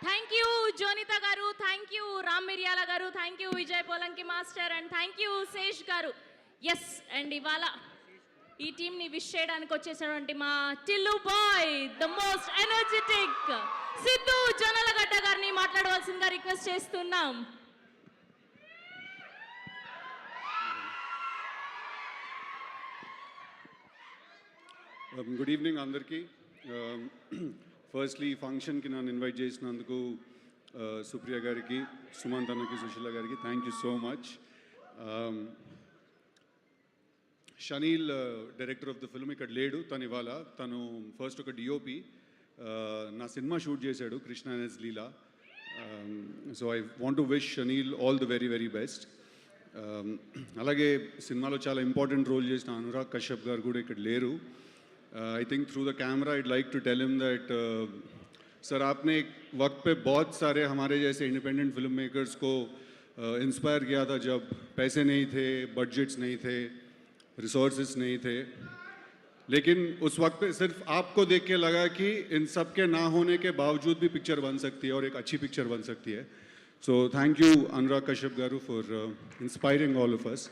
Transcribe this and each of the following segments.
Thank you Jonita గారు, thank you Ram Miryala గారు, thank you Vijay Polanki master and thank you Sesh గారు. Yes, and ఇవాళ ఈ టీంని విష్ చేయడానికి వచ్చేసినటువంటి మా Tillu boy, the most energetic Siddhu Jonnalagadda గారిని మాట్లాడవలసిందిగా రిక్వెస్ట్ చేస్తున్నాం. గుడ్ ఈవినింగ్ అందరికీ. ఫస్ట్లీ ఫంక్షన్కి నన్ను ఇన్వైట్ చేసినందుకు సుప్రియ గారికి, సుమంత్ అన్నకి, సుశీల గారికి thank you so much. Chenille director of the film ఇక్కడ లేడు, తను ఫస్ట్ ఒక డిఓపి నా సినిమా షూట్ చేశాడు, Krishna S Leela. So I want to wish Shaneel all the very very best. అలాగే సినిమాలో చాలా ఇంపార్టెంట్ రోల్ చేసిన అనురాగ్ కశ్యప్ గారు కూడా ఇక్కడ లేరు. I think through the camera I'd like to tell him that sir आपने एक वक्त पे बहुत सारे हमारे जैसे इंडिपेंडेंट फिल्म मेकर्स को इंस्पायर किया था जब पैसे नहीं थे, बजट्स नहीं थे, रिसोर्सेस नहीं थे, लेकिन उस वक्त पे सिर्फ आपको देख के लगा कि इन सब के ना होने के बावजूद भी पिक्चर बन सकती है और एक अच्छी पिक्चर बन सकती है. So thank you Anurag Kashyap garu for inspiring all of us.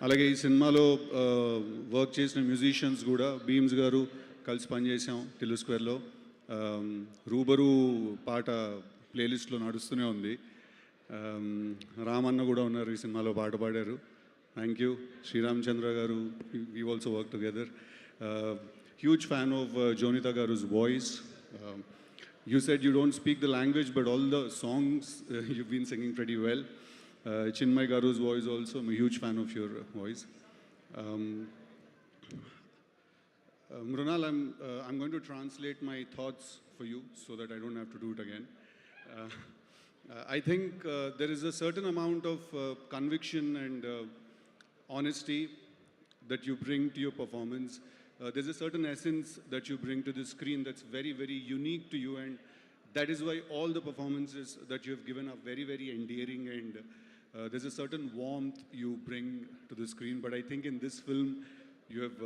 అలాగే ఈ సినిమాలో వర్క్ చేసిన మ్యూజిషియన్స్ కూడా భీమ్స్ గారు కలిసి పనిచేసాం టిల్లు స్క్వేర్లో. రూబరు పాట ప్లేలిస్ట్లో నడుస్తూనే ఉంది. రామన్న కూడా ఉన్నారు ఈ సినిమాలో, పాట పాడారు. Thank you. శ్రీరామచంద్ర గారు, we also work together. Huge fan of Jonita గారు's voice. You said you don't speak the language, but all the songs you've been singing pretty well. Chinmay Garu's voice also, I'm a huge fan of your voice. Mrunal, I'm going to translate my thoughts for you so that I don't have to do it again. I think there is a certain amount of conviction and honesty that you bring to your performance. There's a certain essence that you bring to the screen that's very, very unique to you, and that is why all the performances that you have given are very, very endearing, and there's a certain warmth you bring to the screen. But I think in this film you have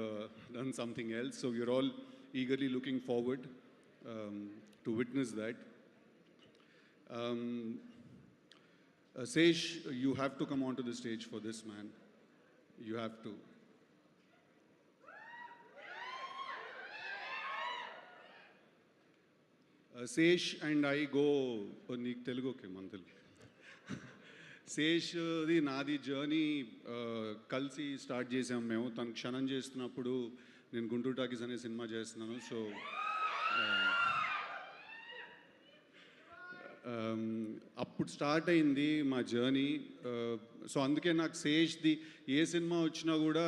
done something else, so we're all eagerly looking forward to witness that. Sesh, you have to come onto the stage for this, man. You have to. Sesh and I go నీకు Telugu okay, మన తెలుగు. శేష్ది నాది journey కలిసి start చేసాం మేము. తను క్షణం చేస్తున్నప్పుడు నేను గుంటూరు టాకీస్ అనే సినిమా చేస్తున్నాను. సో అప్పుడు స్టార్ట్ అయింది మా జర్నీ. సో అందుకే నాకు శేష్ది ఏ సినిమా వచ్చినా కూడా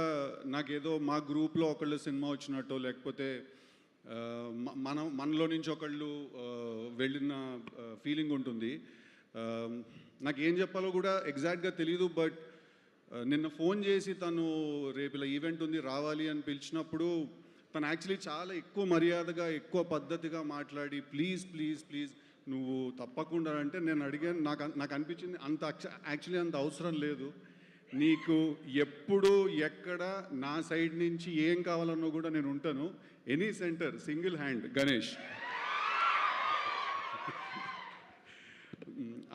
నాకేదో మా గ్రూప్లో ఒకళ్ళు సినిమా వచ్చినట్టో, లేకపోతే మనలో నుంచి ఒకళ్ళు వెళ్ళిన ఫీలింగ్ ఉంటుంది. నాకు ఏం చెప్పాలో కూడా ఎగ్జాక్ట్గా తెలీదు. బట్ నిన్న ఫోన్ చేసి తను రేపు ఇలా ఈవెంట్ ఉంది రావాలి అని పిలిచినప్పుడు తను యాక్చువల్లీ చాలా ఎక్కువ మర్యాదగా, ఎక్కువ పద్ధతిగా మాట్లాడి ప్లీజ్ ప్లీజ్ ప్లీజ్ నువ్వు తప్పకుండా అంటే నేను అడిగాను. నాకు అనిపించింది యాక్చువల్లీ అంత అవసరం లేదు. నీకు ఎప్పుడు ఎక్కడ నా సైడ్ నుంచి ఏం కావాలన్నో కూడా నేను ఉంటాను. Any centre single hand Ganesh.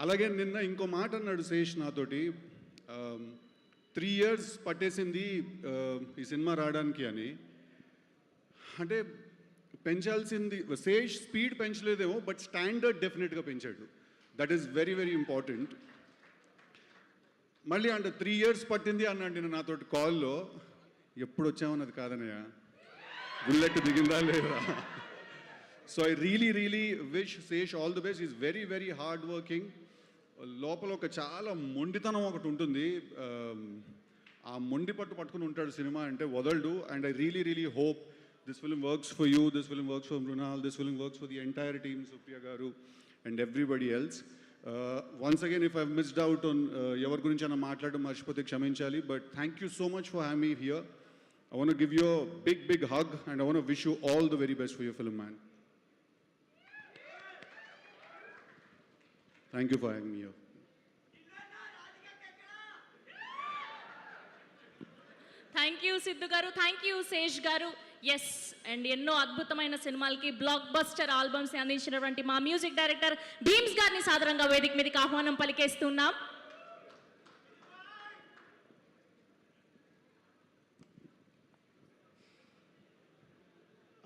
అలాగే నిన్న ఇంకో మాట అన్నాడు శేష్ నాతోటి, 3 years పట్టేసింది ఈ సినిమా రావడానికి అని. అంటే పెంచాల్సింది శేష్ స్పీడ్ పెంచలేదేమో, బట్ స్టాండర్డ్ డెఫినెట్గా పెంచాడు. That is very very important. మళ్ళీ అంటే 3 years పట్టింది అన్నాడు నేను నాతోటి కాల్లో. ఎప్పుడు వచ్చామన్నది కాదనయ్య, బుల్లెట్ దిగిందా లేదా. So I really wish Sesh all the best. Is very very hard working. లోపల ఒక చాలా మొండితనం ఒకటి ఉంటుంది. ఆ మొండి పట్టుకుని ఉంటాడు సినిమా అంటే, వదలడు. And I really hope this film works for you, this film works for Mrunal, this film works for the entire team, Supriya గారు and everybody else. Once again if I missed out on ఎవరి గురించి అన్న మాట్లాడడం మర్చిపోతే క్షమించాలి. But thank you so much for having me here. I want to give you a big hug and I want to wish you all the very best for your film, man. Thank you for having me here. Thank you Siddhu గారు, thank you Sesh గారు. Yes and ఎన్నో అద్భుతమైన సినిమాలకి block buster albums అందించినటువంటి మా music director Bheems గారిని సాదరంగా వేదిక మీదకి ఆహ్వానం పలికేస్తున్నాం.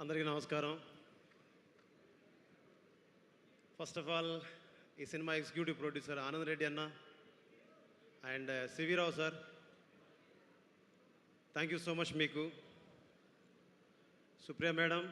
అందరికీ నమస్కారం. ఫస్ట్ ఆఫ్ ఆల్ ఈ సినిమా ఎగ్జిక్యూటివ్ ప్రొడ్యూసర్ ఆనంద్ రెడ్డి అన్న and CV Rao sir, thank you so much. మీకు సుప్రియ మేడం,